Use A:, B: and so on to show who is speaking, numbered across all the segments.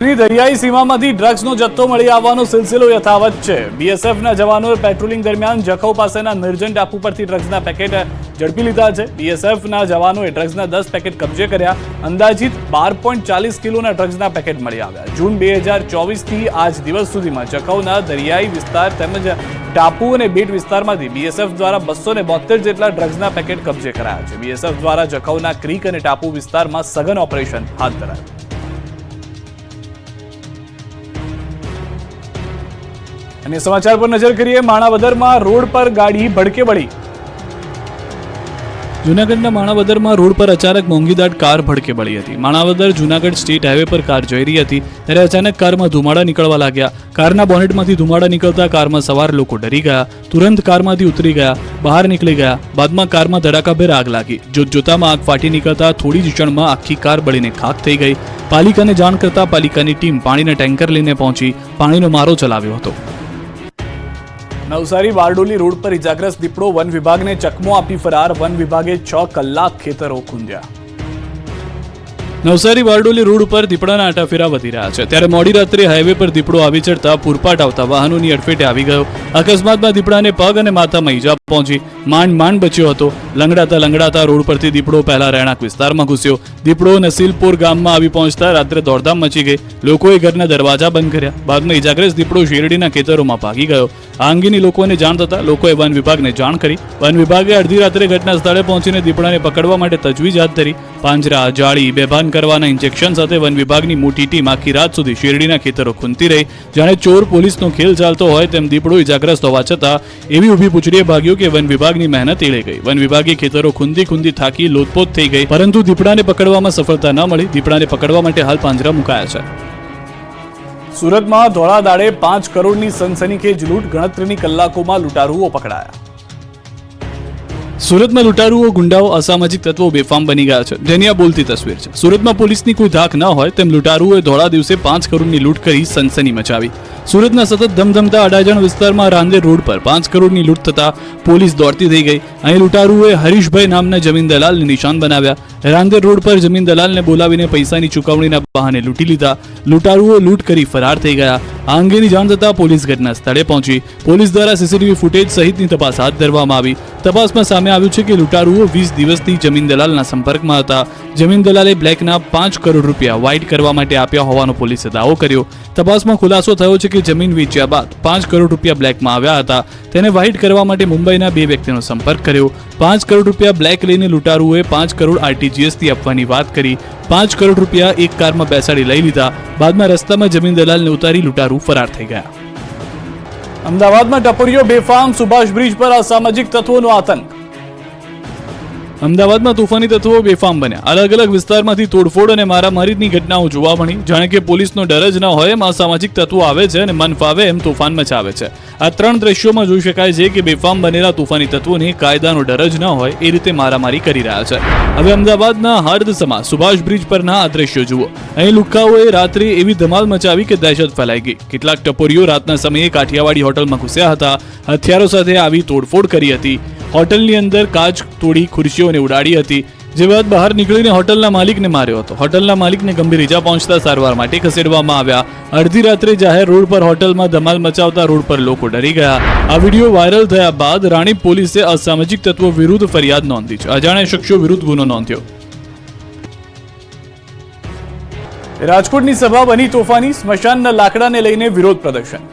A: દરિયાઈ સીમામાંથી ડ્રગ્સનો જથ્થો મળી આવવાનો સિલસિલો યથાવત છે। બીએસએફના જવાનોએ પેટ્રોલિંગ દરમિયાન જખૌ પાસેના નિર્જન ટાપુ પરથી ડ્રગ્સના પેકેટ ઝડપી લીધા છે। બીએસએફના જવાનોએ ડ્રગ્સના 10 પેકેટ કબજે કર્યા। અંદાજિત 12.40 કિલોના ડ્રગ્સના પેકેટ મળી આવ્યા। જૂન 2024થી આજ દિવસ સુધીમાં જખૌના દરિયાઈ વિસ્તાર તેમજ ટાપુ અને બેટ વિસ્તારમાંથી બીએસએફ દ્વારા 272 જેટલા ડ્રગ્સના પેકેટ કબજે કરાયા છે। બીએસએફ દ્વારા જખૌના ક્રીક અને ટાપુ વિસ્તારમાં સઘન ઓપરેશન હાથ ધરાયું। અને સમાચાર પર નજર કરીએ। માણાવદરમાં રોડ પર ગાડી ભડકે બળી। જૂનાગઢના માણાવદરમાં રોડ પર અચાનક મોંઘીદાટ કાર ભડકે બળી હતી। માણાવદર જૂનાગઢ સ્ટેટ હાઈવે પર કાર જઈ રહી હતી ત્યારે અચાનક કારમાં ધુમાડા નીકળવા લાગ્યા। કારના બોનેટમાંથી ધુમાડા નીકળતા કારમાં સવાર લોકો ડરી ગયા, તુરંત કારમાંથી ઉતરી ગયા, બહાર નીકળી ગયા। બાદમાં કારમાં ધડાકાભેર આગ લાગી। જોતજોતામાં આગ ફાટી નીકળતા થોડી જ ક્ષણમાં આખી કાર બળીને ખાખ થઈ ગઈ। પાલિકાને જાણ કરતા પાલિકાની ટીમ પાણીના ટેન્કર લઈને પહોંચી પાણીનો મારો ચલાવ્યો હતો। નવસારી બારડોલી રોડ પર ઇજાગ્રસ્ત દીપડો વન વિભાગને ચકમો આપી ફરાર। વન વિભાગે 6 કલાક ખેતરો ખૂંદ્યા। નવસારી બારડોલી રોડ ઉપર દીપડાના આટાફેરા વધી રહ્યા છે ત્યારે મોડી રાત્રે હાઈવે પર દીપડો આવી ચડતા પૂરપાટ આવતા વાહનોની અડફેટે આવી ગયો। અકસ્માતમાં દીપડાને પગ અને માથામાં ઈજા પહોંચી માંડ બચ્યો હતો। લંગડાતા રોડ પરથી દીપડો પહેલા રહેણાંક વિસ્તારમાં ઘૂસ્યો। દીપડો નસીલપુર ગામમાં આવી પહોંચતા રાત્રે દોડધામ મચી ગઈ। લોકોએ ઘરના દરવાજા બંધ કર્યા। બાદમાં ઇજાગ્રસ્ત દીપડો શેરડીના ખેતરોમાં ભાગી ગયો। આ અંગેની લોકોને જાણ થતા લોકોએ વન વિભાગને જાણ કરી। વન વિભાગે અડધી રાત્રે ઘટના સ્થળે પહોંચીને દીપડાને પકડવા માટે તજવીજ હાથ ધરી। પાંજરા, જાળી, બેભાન કરવાના ઇન્જેક્શન સાથે વન વિભાગની મોટી ટીમ આખી રાત સુધી શેરડીના ખેતરો ખૂંદતી રહી। જાણે ચોર પોલીસનો ખેલ ચાલતો હોય તેમ દીપડો ઇજાગ્રસ્ત હોવા છતાં એવી ઊભી પૂંછડીએ ભાગ્યો કે વન વિભાગની મહેનત એળે ગઈ। વન વિભાગે ખેતરો ખૂંદી થાકી લોતપોત થઈ ગઈ, પરંતુ દીપડાને પકડવામાં સફળતા ન મળી। દીપડાને પકડવા માટે હાલ પાંજરા મુકાયા છે। સુરતમાં ધોળા દાડે 5 કરોડની સનસનીખેજ લૂંટ। ગણતરીની કલાકોમાં લૂંટારુઓ પકડાયા। સુરતમાં લૂંટારુઓ, ગુંડાઓ, અસામાજિક તત્વો બેફામ બની ગયા છે, જેની આ બોલતી તસવીર છે। સુરતમાં પોલીસની કોઈ ધાક ન હોય તેમ લૂંટારુઓએ ધોળા દિવસે 5 કરોડની લૂંટ કરી સનસની મચાવી। સુરતના સતત ધમધમતા અડાજણ વિસ્તારમાં રાંદેર રોડ પર 5 કરોડની લૂંટ થતા પોલીસ દોડતી થઈ ગઈ। અહીં લૂંટારુઓએ હરીશભાઈ નામના જમીન દલાલને નિશાન બનાવ્યા। રાંદેર રોડ પર જમીન દલાલને બોલાવીને પૈસાની ચૂકવણીના બહાને લૂંટી લીધા। લૂંટારુઓ લૂંટ કરી ફરાર થઈ ગયા। આ અંગેની જાણ થતા પોલીસ ઘટના સ્થળે પહોંચી। પોલીસ દ્વારા સીસીટીવી ફૂટેજ સહિતની તપાસ હાથ ધરવામાં આવી। તપાસમાં સામે આવ્યું છે કે લૂંટારુઓ 20 દિવસથી જમીન દલાલના સંપર્કમાં હતા। જમીન દલાલે બ્લેકના 5 કરોડ રૂપિયા વ્હાઇટ કરવા માટે આપ્યા હોવાનો પોલીસે દાવો કર્યો। તપાસમાં ખુલાસો થયો છે કે જમીન વેચ્યા બાદ 5 કરોડ રૂપિયા બ્લેકમાં આવ્યા હતા। તેને વ્હાઇટ કરવા માટે મુંબઈના 2 વ્યક્તિનો સંપર્ક કર્યો। 5 કરોડ રૂપિયા બ્લેક લઈને લૂંટારુઓએ 5 કરોડ આરટીજીએસથી આપવાની વાત કરી। 5 કરોડ રૂપિયા એક કારમાં બેસાડી લઈ લીધા। બાદમાં રસ્તામાં જમીન દલાલને ઉતારી લૂંટારુ ફરાર થઈ ગયા। અમદાવાદમાં ટપરીઓ બેફામ। સુભાષ બ્રિજ પર અસામાજિક તત્વોનો આતંક। અમદાવાદમાં તોફાની તત્વો બેફામ બન્યા। અલગ અલગ વિસ્તારમાંથી તોડફોડ અને મારામારીની ઘટનાઓ જોવા મળી। જાણે કે પોલીસનો ડર જ ન હોય એમ અસામાજિક તત્વો આવે છે અને મન ફાવે એમ તોફાન મચાવે છે। આ 3 દ્રશ્યોમાં જોઈ શકાય છે કે બેફામ બનેલા તોફાની તત્વોને કાયદાનો ડર જ ન હોય એ રીતે મારામારી કરી રહ્યા છે। હવે અમદાવાદના હર્દસમાં સુભાષ બ્રિજ પરના આ દ્રશ્યો જુઓ। અહીં લુખ્ખાઓએ રાત્રે એવી ધમાલ મચાવી કે દહેશત ફેલાઈ ગઈ। કેટલાક ટપોરીઓ રાતના સમયે કાઠિયાવાડી હોટલમાં ઘૂસ્યા હતા। હથિયારો સાથે આવી તોડફોડ કરી હતી। હોટલની અંદર કાચ તોડી ખુરશીઓને ઉડાડી હતી। જે બાદ બહાર નીકળીને હોટલના માલિકને માર્યો હતો। હોટલના માલિકને ગંભીર ઈજા પહોંચતા સારવાર માટે ખસેડવામાં આવ્યા। અડધી રાત્રે જાહેર રોડ પર હોટલમાં ધમાલ મચાવતા રોડ પર લોકો ડરી ગયા। આ વિડીયો વાયરલ થયા બાદ રાણીપ પોલીસે અસામાજિક તત્વો વિરુદ્ધ ફરિયાદ નોંધી છે। અજાણ્યા શખ્સો વિરુદ્ધ ગુનો નોંધ્યો। રાજકોટની સભા બની તોફાની। સ્મશાનના લાકડાને લઈને વિરોધ પ્રદર્શન।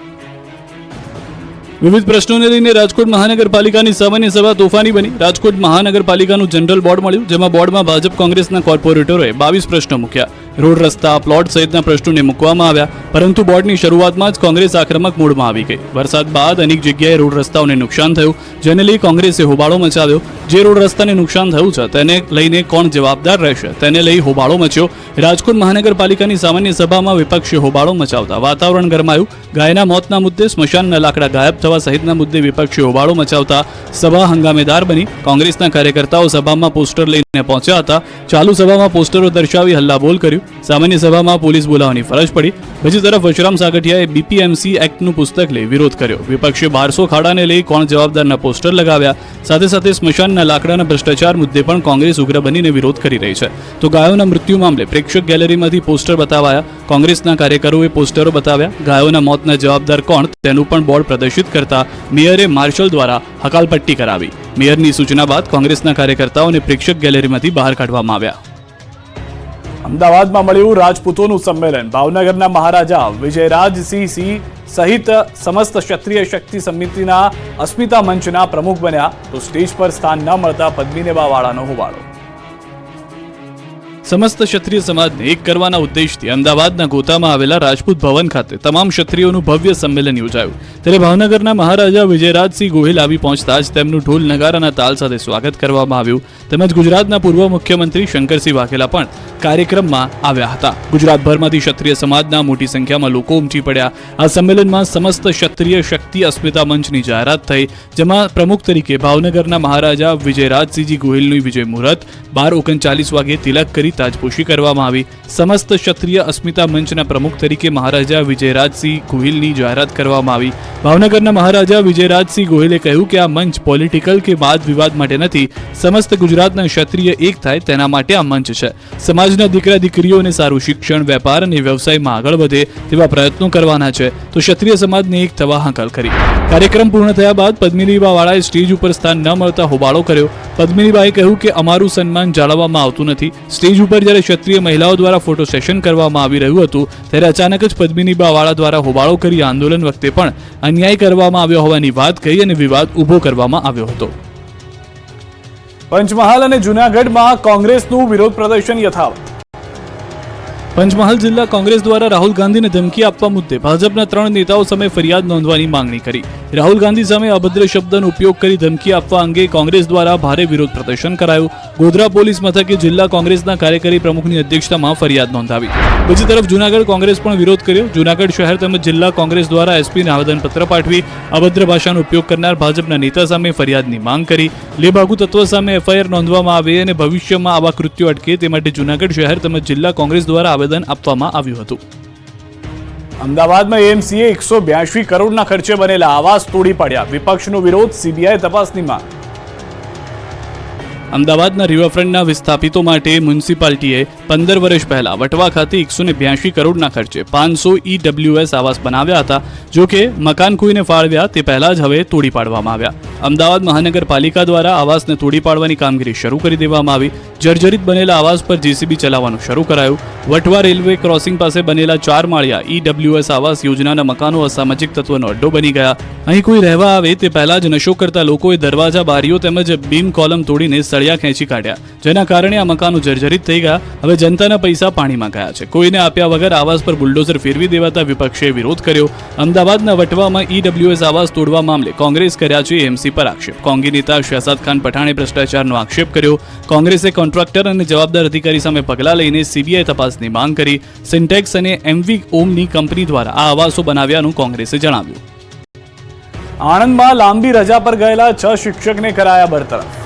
A: વિવિધ પ્રશ્નોને લઈને રાજકોટ મહાનગરપાલિકાની સામાન્ય સભા તોફાની બની। રાજકોટ મહાનગરપાલિકાનું જનરલ બોર્ડ મળ્યું, જેમાં બોર્ડમાં ભાજપ કોંગ્રેસના કોર્પોરેટરોએ 22 પ્રશ્નો મૂક્યા। રોડ, રસ્તા, પ્લોટ સહિતના પ્રશ્નોને મૂકવામાં આવ્યા, પરંતુ બોર્ડની શરૂઆતમાં જ કોંગ્રેસ આક્રમક મૂડમાં આવી ગઈ। વરસાદ બાદ અનેક જગ્યાએ રોડ રસ્તાઓને નુકસાન થયું, જેને લઈ કોંગ્રેસે હોબાળો મચાવ્યો। જે રોડ રસ્તાને નુકસાન થયું છે તેને લઈને કોણ જવાબદાર રહેશે તેને લઈ હોબાળો મચ્યો। રાજકોટ મહાનગરપાલિકાની સામાન્ય સભામાં વિપક્ષે હોબાળો મચાવતા વાતાવરણ ગરમાયું। ગાયના મોતના મુદ્દે, સ્મશાનના લાકડા ગાયબ થવા સહિતના મુદ્દે વિપક્ષે હોબાળો મચાવતા સભા હંગામેદાર બની। કોંગ્રેસના કાર્યકર્તાઓ સભામાં પોસ્ટર લઈને પહોંચ્યા હતા। ચાલુ સભામાં પોસ્ટરો દર્શાવી હલ્લાબોલ કર્યું। સામાન્ય સભામાં પોલીસ બોલાવવાની ફરજ પડી। બીજી તરફ વશરામ સાગઠિયાએ BPMC એક્ટનું પુસ્તક લઈ વિરોધ કર્યો. વિપક્ષે 1200 ખાડાને લઈ કોણ જવાબદારના પોસ્ટર લગાવ્યા. સાથે સાથે સ્મશાનના લાકડાના ભ્રષ્ટાચાર મુદ્દે પણ કોંગ્રેસ ઉગ્ર બનીને વિરોધ કરી રહી છે. તો ગાયોના મૃત્યુ મામલે પ્રેક્ષક ગેલેરીમાંથી પોસ્ટર બતાવાયા. કોંગ્રેસના કાર્યકરોએ પોસ્ટરો બતાવ્યા. ગાયોના મોતના જવાબદાર કોણ તેનું પણ બોર્ડ પ્રદર્શિત કરતા મેયરે માર્શલ દ્વારા હકાલપટ્ટી કરાવી. મેયરની સૂચના બાદ કોંગ્રેસના કાર્યકર્તાઓને પ્રેક્ષક ગેલેરીમાંથી બહાર કાઢવામાં આવ્યા.
B: અમદાવાદમાં મળ્યું રાજપૂતોનું સંમેલન. ભાવનગરના મહારાજા વિજયરાજસિંહ સહિત સમસ્ત ક્ષત્રિય શક્તિ સમિતિના અસ્મિતા મંચના પ્રમુખ બન્યા. તો સ્ટેજ પર સ્થાન ન મળતા પદ્મિનીબાવાળાનો હોબાળો. સમસ્ત ક્ષત્રિય સમાજને એક કરવાના ઉદ્દેશથી અમદાવાદના ગોતામાં આવેલા રાજપૂત ભવન ખાતે તમામ ક્ષત્રિયોનું ભવ્ય સંમેલન યોજાયું. ત્યારે ભાવનગરના મહારાજા વિજયરાજસિંહ ગોહિલ આવી પહોંચતા જ તેમનું ઢોલ નગારાના તાલ સાથે સ્વાગત કરવામાં આવ્યું. તેમજ ગુજરાતના પૂર્વ મુખ્યમંત્રી શંકરસિંહ વાઘેલા પણ કાર્યક્રમમાં આવ્યા હતા. ગુજરાતભરમાંથી ક્ષત્રિય સમાજના મોટી સંખ્યામાં લોકો ઉમટી પડ્યા. આ સંમેલનમાં સમસ્ત ક્ષત્રિય શક્તિ અસ્મિતા મંચની જાહેરાત થઈ, જેમાં પ્રમુખ તરીકે ભાવનગરના મહારાજા વિજયરાજસિંહજી ગોહિલનું વિજય મુહૂર્ત 12:39 વાગે તિલક કરી તાજપોશી કરવામાં આવી. સમસ્ત ક્ષત્રિય અસ્મિતા મંચના પ્રમુખ તરીકે મહારાજા વિજયરાજસિંહ ગોહિલની જાહેરાત કરવામાં આવી. ભાવનગરના મહારાજા વિજયરાજસિંહ ગોહિલે કહ્યું કે આ મંચ પોલિટિકલ કે વાદ વિવાદ માટે નથી. સમસ્ત ગુજરાતના ક્ષત્રિય એક થાય તેના માટે આ મંચ છે. સમાજના દીકરા દીકરીઓને સારું શિક્ષણ, વેપાર અને વ્યવસાયમાં આગળ વધે તેવા પ્રયત્નો કરવાના છે. તો ક્ષત્રિય સમાજને એક થવા હાકલ કરી. કાર્યક્રમ પૂર્ણ થયા બાદ પદ્મિનીબાવાળાએ સ્ટેજ ઉપર સ્થાન ન મળતા હોબાળો કર્યો. પદ્મિનીબાએ કહ્યું કે અમારું સન્માન જાળવવામાં આવતું નથી. સ્ટેજ ઉપર જ્યારે ક્ષત્રિય મહિલાઓ દ્વારા ફોટો સેશન કરવામાં આવી રહ્યું હતું ત્યારે અચાનક જ પદ્મિનીબાવાળા દ્વારા હોબાળો કરી આંદોલન વખતે પણ અન્યાય કરવામાં આવ્યો હોવાની વાત કહી અને વિવાદ ઊભો કરવામાં આવ્યો હતો. પંચમહાલ અને જૂનાગઢમાં કોંગ્રેસનું વિરોધ પ્રદર્શન યથાવત. પંચમહાલ જિલ્લા કોંગ્રેસ દ્વારા રાહુલ ગાંધીને ધમકી આપવા મુદ્દે ભાજપના 3 નેતાઓ સામે ફરિયાદ નોંધવાની માંગણી કરી. રાહુલ ગાંધી સામે અભદ્ર શબ્દનો ઉપયોગ કરી ધમકી આપવા અંગે કોંગ્રેસ દ્વારા ભારે વિરોધ પ્રદર્શન કરાયું. ગોધરા પોલીસ મથકે જિલ્લા કોંગ્રેસના કાર્યકારી પ્રમુખની અધ્યક્ષતામાં ફરિયાદ નોંધાવી. બીજી તરફ જૂનાગઢ કોંગ્રેસ પણ વિરોધ કર્યો. જૂનાગઢ શહેર તેમજ જિલ્લા કોંગ્રેસ દ્વારા એસપીને આવેદનપત્ર પાઠવી અભદ્ર ભાષાનો ઉપયોગ કરનાર ભાજપના નેતા સામે ફરિયાદની માંગ કરી. લેભાગુ તત્વ સામે એફઆઈઆર નોંધવામાં આવે અને ભવિષ્યમાં આવા કૃત્યો અટકે તે માટે જૂનાગઢ શહેર તેમજ જિલ્લા કોંગ્રેસ દ્વારા આવેદન આપવામાં આવ્યું હતું. અમદાવાદમાં એએમસીએ 182 કરોડના ખર્ચે બનેલા આવાસ તોડી પાડ્યા. વિપક્ષનો વિરોધ, સીબીઆઈ તપાસની માંગ. અમદાવાદના રિવરફ્રન્ટના વિસ્થાપિતો માટે મ્યુનિસિપાલિટીએ 15 વર્ષ પહેલા વટવા ખાતે 182 કરોડના ખર્ચે 500 EWS આવાસ બનાવ્યા હતા. જો કે મકાન કોઈને ફાળવ્યા તે પહેલા જ હવે તોડી પાડવામાં આવ્યા. અમદાવાદ મહાનગરપાલિકા દ્વારા આવાસને તોડી પાડવાની કામગીરી શરૂ કરી દેવામાં આવી. જર્જરિત બનેલા આવાસ પર જેસીબી ચલાવવાનું શરૂ કરાયું. વટવા રેલવે ક્રોસિંગ પાસે બનેલા 4 માળિયા EWS આવાસ યોજનાના મકાનો અસામાજિક તત્વનો અડ્ડો બની ગયા. અહીં કોઈ રહેવા આવે તે પહેલા જ નશો કરતા લોકોએ દરવાજા, બારીઓ તેમજ બીમ કોલમ તોડીને સળિયા ખેંચી કાઢ્યા, જેના કારણે આ મકાનો જર્જરિત થઈ ગયા. હવે જનતાના પૈસા પાણીમાં ગયા છે. કોઈને આપ્યા વગર આવાસ પર બુલડોઝર ફેરવી દેવાતા વિપક્ષે વિરોધ કર્યો. અમદાવાદના વટવામાં EWS આવાસ તોડવા મામલે કોંગ્રેસ કર્યા છે એમસી પર આક્ષેપ. કોંગી નેતા શહજાદ ખાન પઠાણે ભ્રષ્ટાચારનો આક્ષેપ કર્યો. કોંગ્રેસે કોન્ટ્રાક્ટર અને જવાબદાર અધિકારી સામે પગલાં લઈને સીબીઆઈ તપાસની માંગ કરી. સિન્ટેક્સ અને એમવી ઓમની કંપની દ્વારા આ આવાસો બનાવ્યાનું કોંગ્રેસે જણાવ્યું. આણંદમાં લાંબી રજા પર ગયેલા 6 શિક્ષકને કરાયા બરતરફ.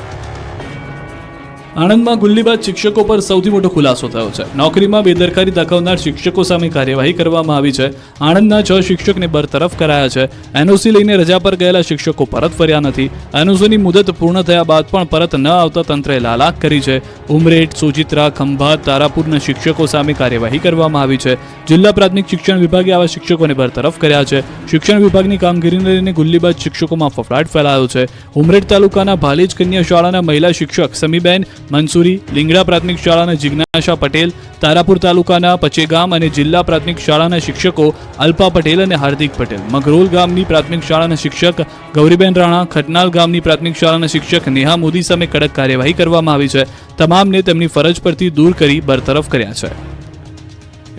B: આણંદમાં ગુલ્લીબાજ શિક્ષકો પર સૌથી મોટો ખુલાસો થયો છે. નોકરીમાં બેદરકારી દાખવનાર શિક્ષકો સામે કાર્યવાહી કરવામાં આવી છે. આણંદના 6 શિક્ષકને બરતરફ કરાયા છે. એનઓસી લઈને રજા પર ગયેલા શિક્ષકો પરત ફર્યા નથી. એનઓસીની મુદત પૂર્ણ થયા બાદ પણ પરત ન આવતા તંત્રએ લાલાક કરી છે. ઉમરેઠ, સોજિત્રા, ખંભાત, તારાપુરના શિક્ષકો સામે કાર્યવાહી કરવામાં આવી છે. જિલ્લા પ્રાથમિક શિક્ષણ વિભાગે આવા શિક્ષકોને બરતરફ કર્યા છે. શિક્ષણ વિભાગની કામગીરીને લઈને ગુલ્લીબાજ શિક્ષકોમાં ફફડાટ ફેલાયો છે. ઉમરેઠ તાલુકાના ભાલેજ કન્યા શાળાના મહિલા શિક્ષક સમીબેન મંસૂરી, લીંગડા પ્રાથમિક શાળાના જિજ્ઞાસા પટેલ, તારાપુર તાલુકાના પચેગામ અને જિલ્લા પ્રાથમિક શાળાના શિક્ષકો અલ્પા પટેલ અને હાર્દિક પટેલ, મગરોલ ગામની પ્રાથમિક શાળાના શિક્ષક ગૌરીબેન રાણા, ખટનાલ ગામની પ્રાથમિક શાળાના શિક્ષક નેહા મોદી સામે કડક કાર્યવાહી કરવામાં આવી છે. તમામને તેમની ફરજ પરથી દૂર કરી બરતરફ કર્યા છે.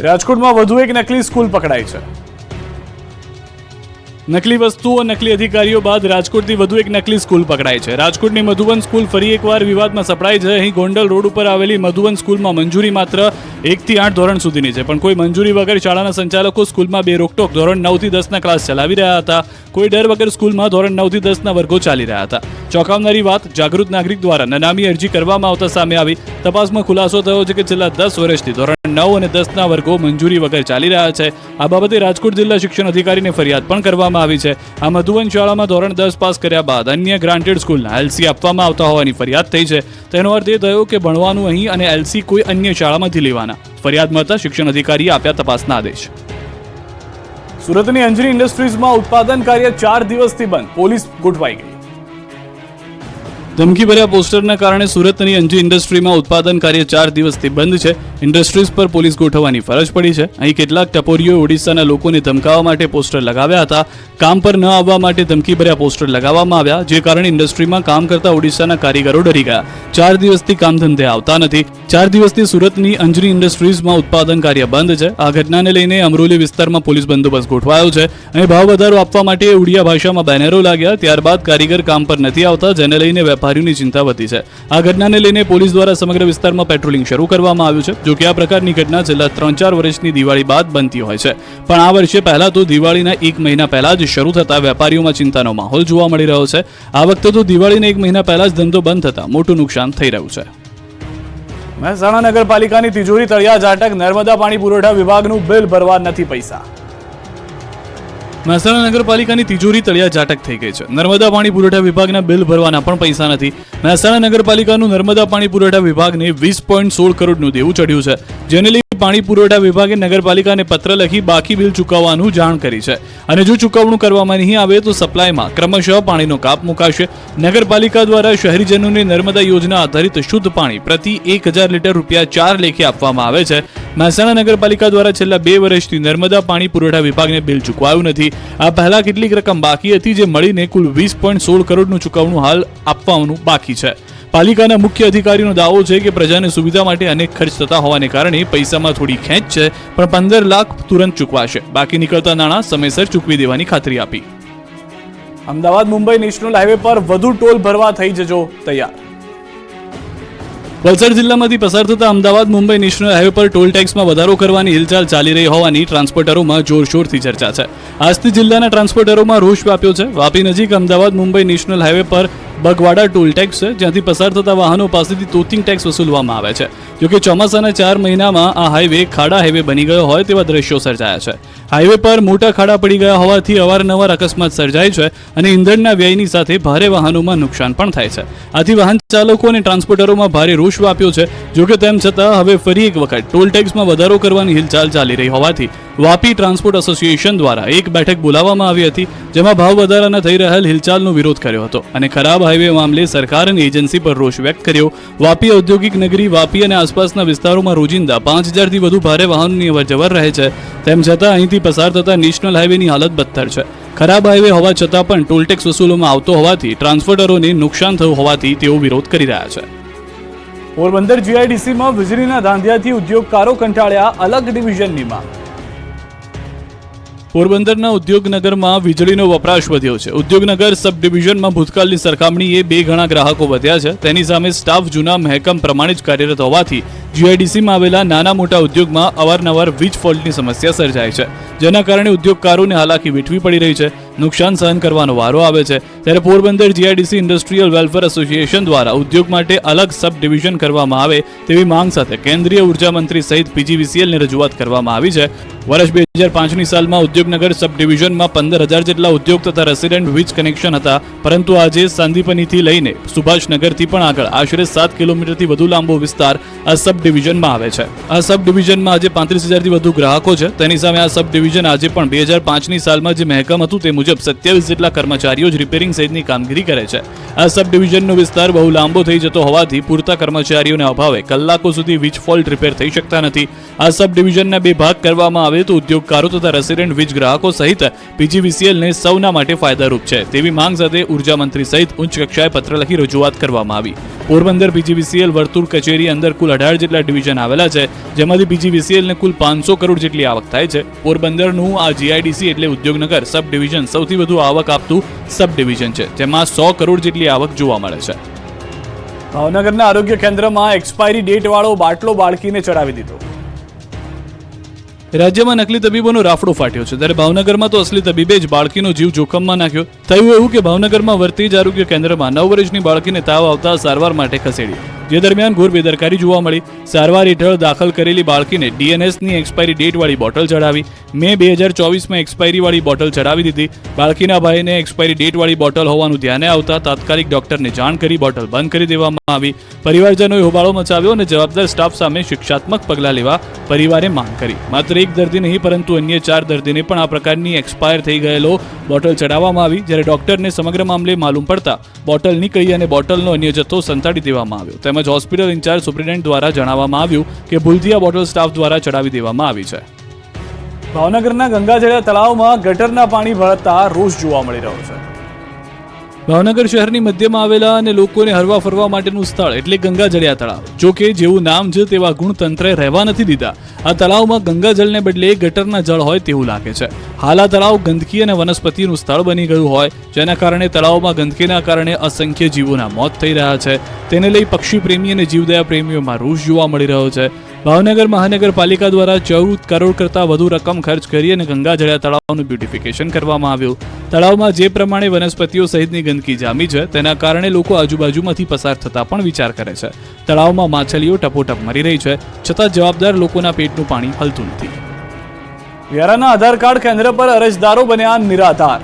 B: રાજકોટમાં વધુ એક નકલી સ્કૂલ પકડાઈ છે.
A: નકલી વસ્તુઓ નકલી અધિકારીઓ બાદ રાજકોટથી વધુ એક નકલી સ્કૂલ પકડાઈ છે. રાજકોટની મધુવન સ્કૂલ ફરી એકવાર વિવાદમાં સપડાઈ છે. અહીં ગોંડલ રોડ ઉપર આવેલી મધુવન સ્કૂલમાં મંજૂરી માત્ર 1 થી 8 ધોરણ સુધીની છે, પણ કોઈ મંજૂરી વગર શાળાના સંચાલકો સ્કૂલમાં બે રોકટોક ધોરણ 9 થી 10 ના ક્લાસ ચલાવી રહ્યા હતા. કોઈ ડર વગર સ્કૂલમાં ધોરણ 9 થી 10 ના વર્ગો ચાલી રહ્યા હતા. ચોંકાવનારી વાત જાગૃત નાગરિક દ્વારા નનામી અરજી કરવામાં આવતા સામે આવી. તપાસમાં ખુલાસો થયો છે કે છેલ્લા 10 વર્ષથી ધોરણ 9 અને 10 ના વર્ગો મંજૂરી વગર ચાલી રહ્યા છે. આ બાબતે રાજકોટ જિલ્લા શિક્ષણ અધિકારીને ફરિયાદ પણ કરવામાં આવી છે. આ મધુવન શાળામાં ધોરણ 10 પાસ કર્યા બાદ અન્ય ગ્રાન્ટેડ સ્કૂલના એલસી આપવામાં આવતા હોવાની ફરિયાદ થઈ છે. તેનો અર્થ એ થયો કે ભણવાનું અહીં અને એલસી કોઈ અન્ય શાળામાંથી લેવાના. ફરિયાદ મળતા શિક્ષણ અધિકારીએ આપ્યા તપાસના આદેશ. સુરતની અંજની ઇન્ડસ્ટ્રીઝમાં ઉત્પાદન કાર્ય 4 દિવસથી બંધ. પોલીસ ગોઠવાઈ ગઈ. ધમકીભર્યા પોસ્ટરના કારણે સુરતની અંજી ઇન્ડસ્ટ્રીમાં ઉત્પાદન કાર્ય 4 દિવસથી બંધ છે. ઇન્ડસ્ટ્રીઝ પર પોલીસ ગોઠવવાની ફરજ પડી છે. અહીં કેટલાક ટપોરીઓએ ઓડિશાના લોકોને ધમકાવવા માટે પોસ્ટર લગાવ્યા હતા. કામ પર ન આવવા માટે ધમકીભર્યા પોસ્ટર લગાવવામાં આવ્યા, જે કારણે ઇન્ડસ્ટ્રીમાં કામ કરતા ઓડિશાના કારીગરો ડરી ગયા. 4 દિવસથી કામ ધંધે આવતા નથી. 4 દિવસથી સુરતની અંજની ઇન્ડસ્ટ્રીઝમાં ઉત્પાદન કાર્ય બંધ છે. આ ઘટનાને લઈને અમરોલી વિસ્તારમાં પોલીસ બંદોબસ્ત ગોઠવાયો છે. અહીં ભાવ વધારો આપવા માટે ઉડિયા ભાષામાં બેનરો લાગ્યા. ત્યારબાદ કારીગર કામ પર નથી આવતા, જેને લઈને વેપારીઓની ચિંતા વધી છે. આ ઘટનાને લઈને પોલીસ દ્વારા સમગ્ર વિસ્તારમાં પેટ્રોલિંગ શરૂ કરવામાં આવ્યું છે. જો કે આ પ્રકારની ઘટના છેલ્લા 3-4 વર્ષની દિવાળી બાદ બનતી હોય છે, પણ આ વર્ષે પહેલા તો દિવાળીના 1 મહિના પહેલા જ શરૂ થતા વેપારીઓમાં ચિંતાનો માહોલ જોવા મળી રહ્યો છે. આ વખતે તો દિવાળીના 1 મહિના પહેલા જ ધંધો બંધ થતા મોટું નુકસાન થઈ રહ્યું છે. મહેસાણા નગરપાલિકાની તિજોરી તળિયા ઝાટક. નર્મદા પાણી પુરવઠા વિભાગનું બિલ ભરવા નથી પૈસા. મહેસાણા નગરપાલિકાની તિજોરી તળિયા ઝાટક થઈ ગઈ છે. નર્મદા પાણી પુરવઠા વિભાગના બિલ ભરવાના પણ પૈસા નથી. મહેસાણા નગરપાલિકાનું નર્મદા પાણી પુરવઠા વિભાગને 20.16 કરોડનું દેવું ચડ્યું છે, જેને લઈ પાણી પુરવઠા વિભાગે નગરપાલિકાને પત્ર લખી બાકી બિલ ચૂકવવાનું જાણ કરી છે. અને જો ચૂકવણું કરવામાં નહીં આવે તો સપ્લાયમાં ક્રમશઃ પાણીનો કાપ મુકાશે. નગરપાલિકા દ્વારા શહેરીજનોને નર્મદા યોજના આધારિત શુદ્ધ પાણી પ્રતિ 1000 લીટર ₹4 લેખે આપવામાં આવે છે. મહેસાણા નગરપાલિકા દ્વારા છેલ્લા 2 વર્ષથી નર્મદા પાણી પુરવઠા વિભાગને બિલ ચૂકવાયું નથી. આ પહેલા કેટલીક રકમ બાકી હતી, જે મળીને કુલ 20.16 કરોડનું ચૂકવણું હાલ આપવાનું બાકી છે. પાલિકાના મુખ્ય અધિકારીનો દાવો છે કે પ્રજાને સુવિધા માટે અનેક ખર્ચ થતા હોવાને કારણે પૈસામાં થોડી ખેંચ છે, પણ 15 લાખ તુરંત ચૂકવાશે. બાકી નીકળતા નાણાં સમયસર ચૂકવી દેવાની ખાતરી આપી. અમદાવાદ મુંબઈ નેશનલ હાઈવે પર વધુ ટોલ ભરવા થઈ જજો તૈયાર. વલસાડ જિલ્લામાંથી પસાર થતા અમદાવાદ મુંબઈ નેશનલ હાઈવે પર ટોલ ટેક્સમાં વધારો કરવાની હિલચાલ ચાલી રહી હોવાની ટ્રાન્સપોર્ટરોમાં જોરશોરથી ચર્ચા છે. આજથી જિલ્લાના ટ્રાન્સપોર્ટરોમાં રોષ વ્યાપ્યો છે. વાપી નજીક અમદાવાદ મુંબઈ નેશનલ હાઈવે પર બગવાડા ટોલ ટેક્સ છે, જ્યાંથી પસાર થતા વાહનો પાસેથી તોતિંગ ટેક્સ વસૂલવામાં આવે છે. જોકે ચોમાસાના 4 મહિનામાં આ હાઈવે ખાડા હાઈવે બની ગયો હોય તેવા દ્રશ્યો સર્જાયા છે. હાઈવે પર મોટા ખાડા પડી ગયા હોવાથી અવારનવાર અકસ્માત સર્જાય છે અને ઇંધણના વ્યયની સાથે ભારે વાહનોમાં નુકસાન પણ થાય છે. આથી વાહન ચાલકો અને ટ્રાન્સપોર્ટરોમાં ભારે રોષ વ્યાપ્યો છે. જોકે તેમ છતાં હવે ફરી એક વખત ટોલ ટેક્સમાં વધારો કરવાની હિલચાલ ચાલી રહી હોવાથી વાપી ટ્રાન્સપોર્ટ એસોસિએશન દ્વારા એક બેઠક બોલાવવામાં આવી હતી, જેમાં ભાવ વધારાના થઈ રહેલ હિલચાલનો વિરોધ કર્યો હતો અને ખરાબ હાઈવે મામલે સરકાર અને એજન્સી પર રોષ વ્યક્ત કર્યો. વાપી ઔદ્યોગિક નગરી વાપી અને આસપાસના વિસ્તારોમાં રોજિંદા 5000 થી વધુ ભારે વાહનોની અવરજવર રહે છે. તેમ છતાં અહીંથી પસાર થતા નેશનલ હાઈવેની હાલત બદતર છે. ખરાબ હાઈવે હોવા છતાં પણ ટોલ ટેક્સ વસૂલવામાં આવતો હોવાથી ટ્રાન્સપોર્ટરોને નુકસાન થયું હોવાથી તેઓ વિરોધ કરી રહ્યા છે. પોરબંદર જીઆઈડીસીમાં વીજળીના ધાંધિયાથી ઉદ્યોગકારો કંટાળ્યા. અલગ ડિવિઝનની માંગ. પોરબંદરના ઉદ્યોગનગરમાં વીજળીનો વપરાશ વધ્યો છે. ઉદ્યોગનગર સબ ડિવિઝનમાં ભૂતકાળની સરખામણીએ 2 ગણા ગ્રાહકો વધ્યા છે. તેની સામે સ્ટાફ જૂના મહેકમ પ્રમાણે જ કાર્યરત હોવાથી જીઆઈડીસીમાં આવેલા નાના મોટા ઉદ્યોગમાં અવારનવાર વીજ ફોલ્ટની સમસ્યા સર્જાય છે, જેના કારણે ઉદ્યોગકારોને હાલાકી વેઠવી પડી રહી છે. નુકસાન સહન કરવાનો વારો આવે છે. ત્યારે Porbandar GIDC industrial welfare association દ્વારા ઉદ્યોગ માટે અલગ સબ ડિવિઝન કરવામાં આવે તેવી માંગ સાથે કેન્દ્રીય ઉર્જા મંત્રી સહિત પીજીવીસીએલને રજૂઆત કરવામાં આવી છે. વર્ષ 2005ની સાલમાં ઉદ્યોગનગર સબ ડિવિઝનમાં 15000 જેટલા ઉદ્યોગ તથા રેસિડેન્ટ વીજ કનેક્શન હતા, પરંતુ આજે સાંદીપનીથી લઈને સુભાષનગરથી પણ આગળ આશરે 7 કિલોમીટરથી વધુ લાંબો વિસ્તાર આ સબ ડિવિઝનમાં આવે છે. આ સબ ડિવિઝનમાં આજે 35000 થી વધુ ગ્રાહકો છે. તેની સામે આ સબ ડિવિઝન આજે પણ 2005ની સાલમાં જે મહેકમ હતું તે મુજબ 27 જેટલા કર્મચારીઓ જ રિપેરિંગ ટેસ્ટિંગ સહિતની કામગીરી કરે છે. આ સબ ડિવિઝનનો વિસ્તાર બહુ લાંબો થઈ જતો હોવાથી પૂરતા કર્મચારીઓના અભાવે કલાકો સુધી વીજ ફોલ્ટ રિપેર થઈ શકતા નથી. આ સબ ડિવિઝનના 2 ભાગ કરવામાં આવે તો ઉદ્યોગકારો તથા રેસિડેન્ટ વીજ ગ્રાહકો સહિત પીજીવીસીએલને સૌના માટે ફાયદારૂપ છે તેવી માંગ સાથે ઉર્જા મંત્રી સહિત ઉચ્ચ કક્ષાએ પત્ર લખી રજૂઆત કરવામાં આવી. પોરબંદર પીજીવીસીએલ વર્તુળ કચેરી અંદર કુલ 18 જેટલા ડિવિઝન આવેલા છે, જેમાંથી પીજીવીસીએલને કુલ 500 કરોડ જેટલી આવક થાય છે. પોરબંદરનું આ જીઆઈડીસી એટલે ઉદ્યોગનગર સબ ડિવિઝન સૌથી વધુ આવક આપતું સબ ડિવિઝન છે, જેમાં 100 કરોડ જેટલી આવક જોવા મળે છે. ભાવનગરના આરોગ્ય કેન્દ્રમાં એક્સપાયરી ડેટ વાળો બાટલો બાળકીને ચડાવી દીધો. રાજ્યમાં નકલી તબીબોનો રાફડો ફાટ્યો છે, ત્યારે ભાવનગરમાં તો અસલી તબીબે જ બાળકીનો જીવ જોખમમાં નાખ્યો. થયું એવું કે ભાવનગરમાં વર્તેજ આરોગ્ય કેન્દ્રમાં 9 વર્ષની બાળકીને તાવ આવતા સારવાર માટે ખસેડી, જે દરમિયાન ઘોર બેદરકારી જોવા મળી. સારવાર હેઠળ દાખલ કરેલી બાળકીને ડીએનએસની એક્સપાયરી ડેટ વાળી બોટલ ચડાવી. મે 2024માં એક્સપાયરી વાળી બોટલ ચડાવી દીધી. બાળકીના ભાઈને એક્સપાયરી ડેટ વાળી બોટલ હોવાનું ધ્યાને આવતા તાત્કાલિક ડોક્ટરને જાણ કરી બોટલ બંધ કરી દેવામાં આવી. પરિવારજનોએ હોબાળો મચાવ્યો અને જવાબદાર સ્ટાફ સામે શિક્ષાત્મક પગલાં લેવા પરિવારે માંગ કરી. માત્ર એક દર્દી નહીં પરંતુ અન્ય 4 દર્દીને પણ આ પ્રકારની એક્સપાયર થઈ ગયેલો બોટલ ચડાવવામાં આવી. જ્યારે ડોક્ટરને સમગ્ર મામલે માલુમ પડતા બોટલ નીકળી અને બોટલનો અન્ય જથ્થો સંતાડી દેવામાં આવ્યો. તેમજ હોસ્પિટલ ઇન્ચાર્જ સુપ્રિન્ટેન્ડન્ટ દ્વારા જણાવવામાં આવ્યું કે ભૂલથી આ બોટલ સ્ટાફ દ્વારા ચડાવી દેવામાં આવી છે. ભાવનગરના ગંગાજળિયા તળાવમાં ગટરના પાણી ભળતા રોષ જોવા મળી રહ્યો છે. ભાવનગર શહેરની મધ્યમાં આવેલા અને લોકોને હરવા ફરવા માટેનું સ્થળ એટલે ગંગાજળિયા તળાવ. જો કે જેવું નામ છે તેવા ગુણ તંત્રે રહેવા નથી દીધા. આ તળાવમાં ગંગાજળને બદલે ગટરના જળ હોય તેવું લાગે છે. હાલ આ તળાવ ગંદકી અને વનસ્પતિનું સ્થળ બની ગયું હોય, જેના કારણે તળાવમાં ગંદકીના કારણે અસંખ્ય જીવોના મોત થઈ રહ્યા છે. તેને લઈ પક્ષી પ્રેમી અને જીવદયા પ્રેમીઓમાં રોષ જોવા મળી રહ્યો છે. ભાવનગર મહાનગરપાલિકા દ્વારા 14 કરોડ કરતાં વધુ રકમ ખર્ચ કરી અને ગંગાજળિયા તળાવનું બ્યુટિફિકેશન કરવામાં આવ્યું. તળાવમાં જે પ્રમાણે વનસ્પતિઓ સહિતની ગંદકી જામી છે, તેના કારણે લોકો આજુબાજુમાંથી પસાર થતા પણ વિચાર કરે છે. તળાવમાં માછલીઓ ટપોટપ મરી રહી છે, છતાં જવાબદાર લોકોના પેટનું પાણી હલતું નથી. વ્યારાના આધાર કાર્ડ કેન્દ્ર પર અરજદારો બન્યા નિરાધાર.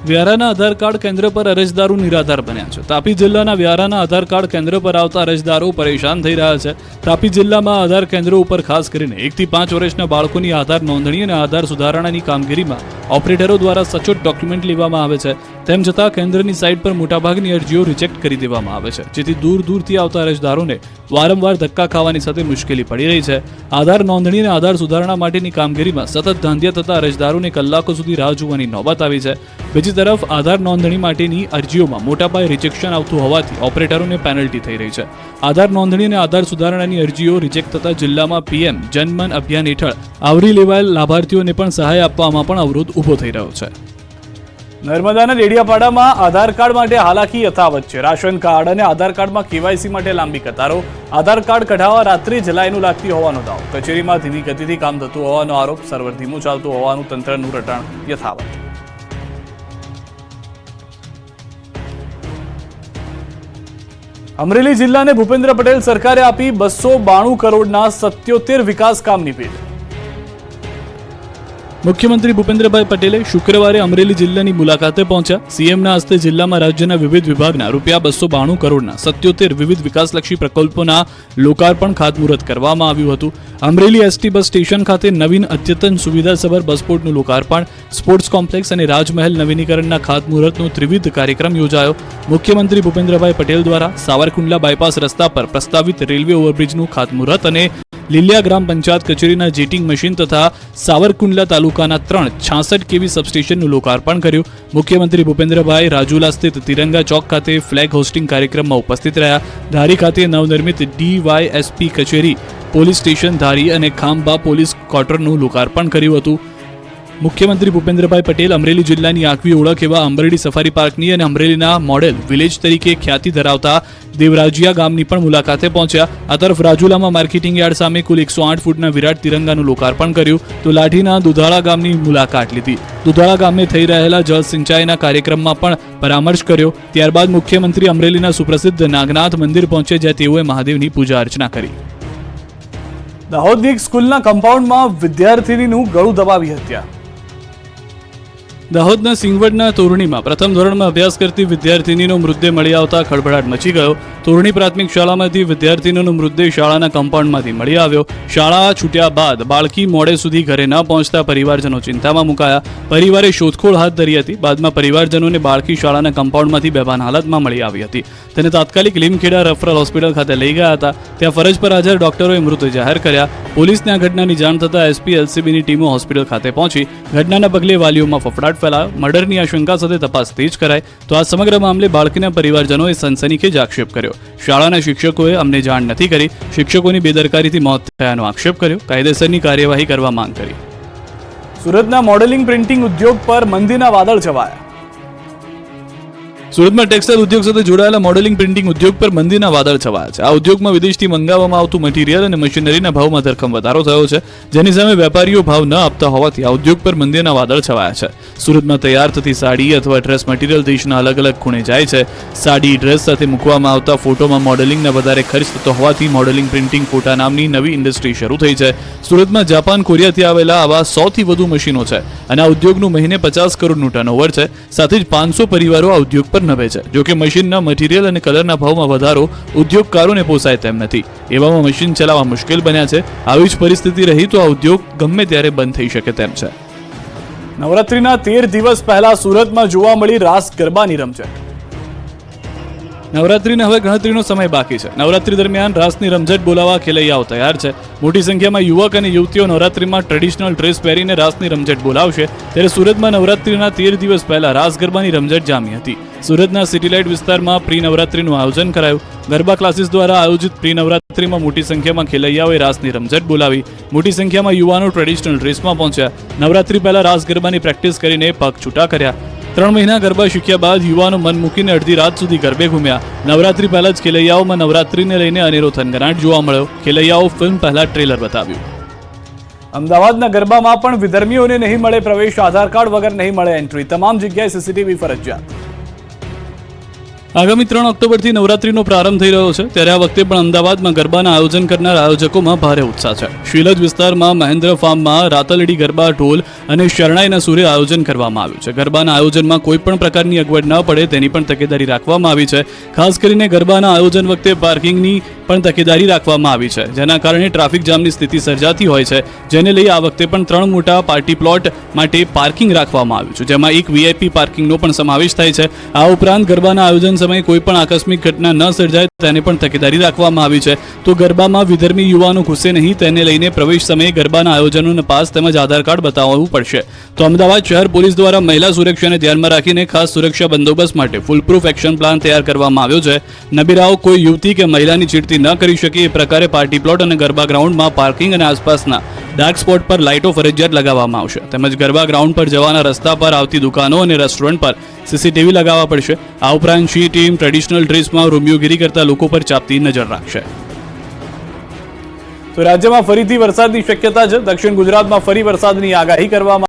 A: વ્યારાના આધાર કાર્ડ કેન્દ્ર પર અરજદારો નિરાધાર બન્યા છે. તાપી જિલ્લાના વ્યારાના આધાર કાર્ડ કેન્દ્ર પર આવતા અરજદારો પરેશાન થઈ રહ્યા છે. તાપી જિલ્લામાં આધાર કેન્દ્રો ઉપર ખાસ કરીને 1 થી 5 વર્ષના બાળકોની આધાર નોંધણી અને આધાર સુધારણાની કામગીરીમાં ઓપરેટરો દ્વારા સચોટ ડોક્યુમેન્ટ લેવામાં આવે છે. તેમ છતાં કેન્દ્રની સાઇટ પર મોટાભાગની અરજીઓ રિજેક્ટ કરી દેવામાં આવે છે, જેથી દૂરથી આવતા અરજદારોને વારંવાર ધક્કા ખાવાની સાથે મુશ્કેલી પડી રહી છે. આધાર નોંધણી અને આધાર સુધારણા માટેની કામગીરીમાં સતત ધાંધિયા થતા અરજદારોને કલાકો સુધી રાહ જોવાની નોબત આવી છે. બીજી તરફ આધાર નોંધણી માટેની અરજીઓમાં મોટા પાયે રિજેક્શન આવતું હોવાથી ઓપરેટરોને પેનલ્ટી થઈ રહી છે. આધાર નોંધણી અને આધાર સુધારણાની અરજીઓ રિજેક્ટ થતા જિલ્લામાં પીએમ જનમન અભિયાન હેઠળ આવરી લેવાયેલ લાભાર્થીઓને પણ સહાય આપવામાં પણ અવરોધ ઊભો થઈ રહ્યો છે. નર્મદાના ડેડિયાપાડામાં આધાર કાર્ડ માટે હાલાકી યથાવત છે. રાશન કાર્ડ અને આધાર કાર્ડમાં કેવાયસી માટે લાંબી કતારો. આધાર કાર્ડ કઢાવવા રાત્રિ જ લાઈનો લાગતી હોવાનો દાવો. કચેરીમાં ધીમી ગતિથી કામ થતું હોવાનો આરોપ. સર્વર ધીમું ચાલતું હોવાનું તંત્રનું રટાણ યથાવત. અમરેલી જિલ્લાને ભૂપેન્દ્ર પટેલ સરકારે આપી 292 કરોડના 77 વિકાસ કામની ભેટ. મુખ્યમંત્રી ભૂપેન્દ્રભાઈ પટેલે શુક્રવારે અમરેલી જિલ્લાની મુલાકાતે પહોંચ્યા. સીએમના હસ્તે જિલ્લામાં રાજ્યના વિવિધ વિભાગના ₹292 કરોડના 77 વિવિધ વિકાસલક્ષી પ્રકલ્પોના લોકાર્પણ ખાતમુહૂર્ત કરવામાં આવ્યું હતું. અમરેલી એસટી બસ સ્ટેશન ખાતે નવીન અદ્યતન સુવિધાસભર બસપોર્ટનું લોકાર્પણ, સ્પોર્ટ્સ કોમ્પ્લેક્સ અને રાજમહેલ નવીનીકરણના ખાતમુહૂર્તનો ત્રિવિધ કાર્યક્રમ યોજાયો. મુખ્યમંત્રી ભૂપેન્દ્રભાઈ પટેલ દ્વારા સાવરકુંડલા બાયપાસ રસ્તા પર પ્રસ્તાવિત રેલવે ઓવરબ્રિજનું ખાતમુહૂર્ત અને લીલિયા ગ્રામ પંચાયત કચેરીના જેટિંગ મશીન તથા સાવરકુંડલા તાલુકાના 3 66 કેવી સબસ્ટેશનનું લોકાર્પણ કર્યું. મુખ્યમંત્રી ભૂપેન્દ્રભાઈ રાજુલા સ્થિત તિરંગા ચોક ખાતે ફ્લેગ હોસ્ટિંગ કાર્યક્રમમાં ઉપસ્થિત રહ્યા. ધારી ખાતે નવનિર્મિત ડીવાયએસપી કચેરી, પોલીસ સ્ટેશન ધારી અને ખાંભા પોલીસ ક્વાર્ટરનું લોકાર્પણ કર્યું હતું. મુખ્યમંત્રી ભૂપેન્દ્રભાઈ પટેલ અમરેલી જિલ્લાની આગવી ઓળખ એવા અમરેલી સફારી પાર્કની અને અમરેલીના મોડેલ વિલેજ તરીકે ખ્યાતિ ધરાવતા દેવરાજીયા ગામની પણ મુલાકાતે પહોંચ્યા. આ તરફ રાજુલામાં માર્કેટિંગ યાર્ડ સામે કુલ 108 ફૂટના વિરાટ તિરંગાનું લોકાર્પણ કર્યું, તો લાઠીના દુધાળા ગામની મુલાકાત લીધી. દુધાળા ગામે થઈ રહેલા જળ સિંચાઈના કાર્યક્રમમાં પણ પરામર્શ કર્યો. ત્યારબાદ મુખ્યમંત્રી અમરેલીના સુપ્રસિદ્ધ નાગનાથ મંદિર પહોંચ્યા, જ્યાં તેઓએ મહાદેવની પૂજા અર્ચના કરી. દાહોદની એક સ્કૂલના કમ્પાઉન્ડમાં વિદ્યાર્થીનીનું ગળું દબાવી હત્યા. દાહોદના સિંગવડના તોરણીમાં પ્રથમ ધોરણમાં અભ્યાસ કરતી વિદ્યાર્થીનીનો મૃતદેહ મળી આવતા ખળભળાટ મચી ગયો. તોરણી પ્રાથમિક શાળામાંથી વિદ્યાર્થીનીનો મૃતદેહ શાળાના કમ્પાઉન્ડમાંથી મળી આવ્યો. શાળા છૂટ્યા બાદ બાળકી મોડે સુધી ઘરે ન પહોંચતા પરિવારજનો ચિંતામાં મુકાયા. પરિવારે શોધખોળ હાથ ધરી હતી. બાદમાં પરિવારજનોને બાળકી શાળાના કમ્પાઉન્ડમાંથી બેભાન હાલતમાં મળી આવી હતી. તેને તાત્કાલિક લીમખેડા રેફરલ હોસ્પિટલ ખાતે લઈ ગયા હતા. ત્યાં ફરજ પર હાજર ડોક્ટરોએ મૃત જાહેર કર્યા. પોલીસને આ ઘટનાની જાણ થતાં એસપી એલસીબીની ટીમો હોસ્પિટલ ખાતે પહોંચી ઘટનાના પગલે વાલીઓમાં ફફડાટ ફેલાયો. મર્ડરની આશંકા સાથે તપાસ તેજ કરાઈ તો આ સમગ્ર મામલે બાળકીના પરિવારજનોએ સનસનીખેજ આક્ષેપ કર્યો. શાળાના શિક્ષકોએ અમને જાણ નથી કરી, શિક્ષકોની બેદરકારીથી મોત થયાનો આક્ષેપ કર્યો. કાયદેસરની કાર્યવાહી કરવા માંગ કરી. સુરતના મોડેલિંગ પ્રિન્ટિંગ ઉદ્યોગ પર મંદીના વાદળ છવાયા. સુરતમાં ટેક્સટાઇલ ઉદ્યોગ સાથે જોડાયેલા મોડેલિંગ પ્રિન્ટિંગ ઉદ્યોગ પર મંદીના વાદળ છવાયા છે. આ ઉદ્યોગમાં વિદેશથી મંગાવવામાં આવતું મટીરીયલ અને મશીનરીના ભાવમાં ધરખમ વધારો થયો છે, જેની સામે વેપારીઓ ભાવ ન આપતા હોવાથી આ ઉદ્યોગ પર મંદીના વાદળ છવાયા છે. સુરતમાં તૈયાર થતી સાડી અથવા ડ્રેસ મટીરીયલ દેશના અલગ અલગ ખૂણે જાય છે. સાડી ડ્રેસ સાથે મૂકવામાં આવતા ફોટોમાં મોડેલિંગના વધારે ખર્ચ થતો હોવાથી મોડેલિંગ પ્રિન્ટિંગ ફોટા નામની નવી ઇન્ડસ્ટ્રી શરૂ થઈ છે. સુરતમાં જાપાન, કોરિયાથી આવેલા આવા 100થી વધુ મશીનો છે અને આ ઉદ્યોગનું મહિને 50 કરોડનું ટર્નઓવર છે. સાથે જ 500 પરિવારો આ ઉદ્યોગ પર નભે છે. જો કે મશીનના મટીરીયલ અને કલરના ભાવમાં વધારો ઉદ્યોગકારોને પોસાય તેમ નથી. એવામાં મશીન ચલાવવા મુશ્કેલ બન્યા છે. આવી જ પરિસ્થિતિ રહી તો આ ઉદ્યોગ ગમે ત્યારે બંધ થઈ શકે તેમ છે. નવરાત્રીના 13 દિવસ પહેલા સુરતમાં જોવા મળી રાસ ગરબાની રમઝટ. નવરાત્રીને હવે ગણતરીનો સમય બાકી છે. નવરાત્રી દરમિયાન રાસની રમઝટ બોલાવવા ખેલૈયાઓ તૈયાર છે. મોટી સંખ્યામાં યુવક અને યુવતીઓ નવરાત્રીમાં ટ્રેડિશનલ ડ્રેસ પહેરીને રાસની રમઝટ બોલાવશે. ત્યારે સુરતમાં નવરાત્રીના 13 દિવસ પહેલા રાસ ગરબાની રમઝટ જામી હતી. સુરતના સિટીલાઇટ વિસ્તારમાં પ્રી નવરાત્રીનું આયોજન કરાયું. ગરબા ક્લાસીસ દ્વારા આયોજિત પ્રી નવરાત્રીમાં મોટી સંખ્યામાં ખેલૈયાઓએ રાસની રમઝટ બોલાવી. મોટી સંખ્યામાં યુવાનો ટ્રેડિશનલ ડ્રેસમાં પહોંચ્યા. નવરાત્રી પહેલા રાસ ગરબાની પ્રેક્ટિસ કરીને પગ છૂટા કર્યા. 3 મહિના ગરબા શીખ્યા બાદ યુવાનો મન મૂકીને અડધી રાત સુધી ગરબે ઘૂમ્યા. નવરાત્રી પહેલા જ ખેલૈયાઓમાં નવરાત્રીને લઈને અનેરો થનગનાટ જોવા મળ્યો. ખેલૈયાઓ ફિલ્મ પહેલા ટ્રેલર બતાવ્યું. અમદાવાદના ગરબામાં પણ વિધર્મીઓને નહીં મળે પ્રવેશ, આધાર કાર્ડ વગર નહીં મળે એન્ટ્રી. તમામ જગ્યાએ સીસીટીવી ફરજિયાત. આગામી 3 ઓક્ટોબરથી નવરાત્રીનો પ્રારંભ થઈ રહ્યો છે. ત્યારે આ વખતે પણ અમદાવાદમાં ગરબાના આયોજન કરનાર આયોજકોમાં ભારે ઉત્સાહ છે. શીલજ વિસ્તારમાં મહેન્દ્ર ફાર્મમાં રાતલડી ગરબા, ઢોલ અને શરણાઈના સૂરે આયોજન કરવામાં આવ્યું છે. ગરબાના આયોજનમાં કોઈ પણ પ્રકારની અગવડ ન પડે તેની પણ તકેદારી રાખવામાં આવી છે. ખાસ કરીને ગરબાના આયોજન વખતે પાર્કિંગની પણ તકેદારી રાખવામાં આવી છે, જેના કારણે ટ્રાફિક જામની સ્થિતિ સર્જાતી હોય છે. જેને લઈ આ વખતે પણ 3 મોટા પાર્ટી પ્લોટ માટે પાર્કિંગ રાખવામાં આવ્યું છે, જેમાં એક વીઆઈપી પાર્કિંગનો પણ સમાવેશ થાય છે. આ ઉપરાંત ગરબાના આયોજન સમયે કોઈ પણ આકસ્મિક ઘટના ન સર્જાય તેને પણ તકેદારી રાખવામાં આવી છે. તો ગરબામાં વિધર્મી યુવાનો ઘૂસે નહીં તેને લઈને પ્રવેશ સમયે ગરબાના આયોજનોના પાસ તેમજ આધાર કાર્ડ બતાવવું પડશે. તો અમદાવાદ શહેર પોલીસ દ્વારા મહિલા સુરક્ષાને ધ્યાનમાં રાખીને ખાસ સુરક્ષા બંદોબસ્ત માટે ફૂલપ્રૂફ એક્શન પ્લાન તૈયાર કરવામાં આવ્યો છે. નબીરાઓ કોઈ યુવતી કે મહિલાની ચીડતી ન કરી શકે એ પ્રકારે પાર્ટી પ્લોટ અને ગરબા ગ્રાઉન્ડમાં પાર્કિંગ અને આસપાસના ડાર્ક સ્પોટ પર લાઇટો ફરજિયાત લગાવવામાં આવશે. તેમજ ગરબા ગ્રાઉન્ડ પર જવાના રસ્તા પર આવતી દુકાનો અને રેસ્ટોરન્ટ પર સીસીટીવી લગાવવા પડશે. આ ઉપરાંત શી ટીમ ટ્રેડિશનલ ડ્રેસમાં રોમિયોગીરી કરતા લોકો પર ચાપતી નજર રાખશે. તો રાજ્યમાં ફરીથી વરસાદની શક્યતા છે. દક્ષિણ ગુજરાતમાં ફરી વરસાદની આગાહી કરવામાં